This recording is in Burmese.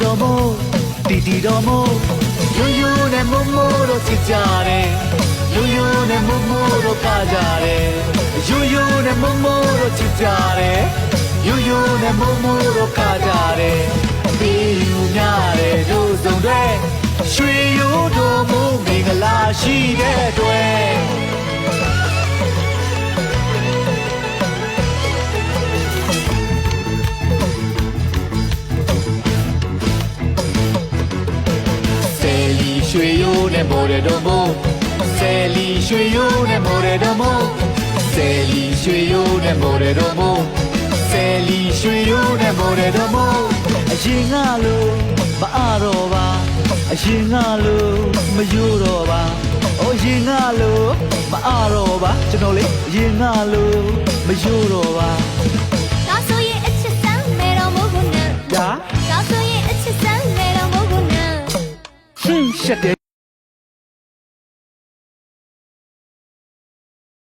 တော်မို့တီတော်မို့ရိုးရိုးနဲ့မို့တော့ချစ်ကြတယ်ရိုးရိုးနဲ့မို့တော့ကကြတယ်ရိုးရိုးနဲ့မို့တော့ချစ်ကြတယ်ရိုးရိုးနဲ့မို့တော့ကကြတယ်ပြီးယူများတဲ့တို့စုံတွေရွှေရိုးတော်မို့မင်္ဂလာရှိတဲ့အတွက်ရွှေရိုးနဲ့မော်ရတော်မို့ဆယ်လီရွှေရိုးနဲ့မော်ရတော်မို့ဆယ်လီရွှေရိုးနဲ့မော်ရတော်မို့ဆယ်လီရွှေရိုးနဲ့မော်ရတော်မို့အရင်ကလို့မအားတော့ပါအရင်ကလို့မယိုးတော့ပါအရင်ကလို့မအားတော့ပါကျွန်တော်လေအရင်ကလို့မယိုးတော့ပါဒါဆိုရင်အချစ်စမ်းမဲတော်မို့ကိုနဲ့ဒါဆိုရင်အချစ်စမ်းမဲတော်မို့ကိုနဲ့ရှက်တယ်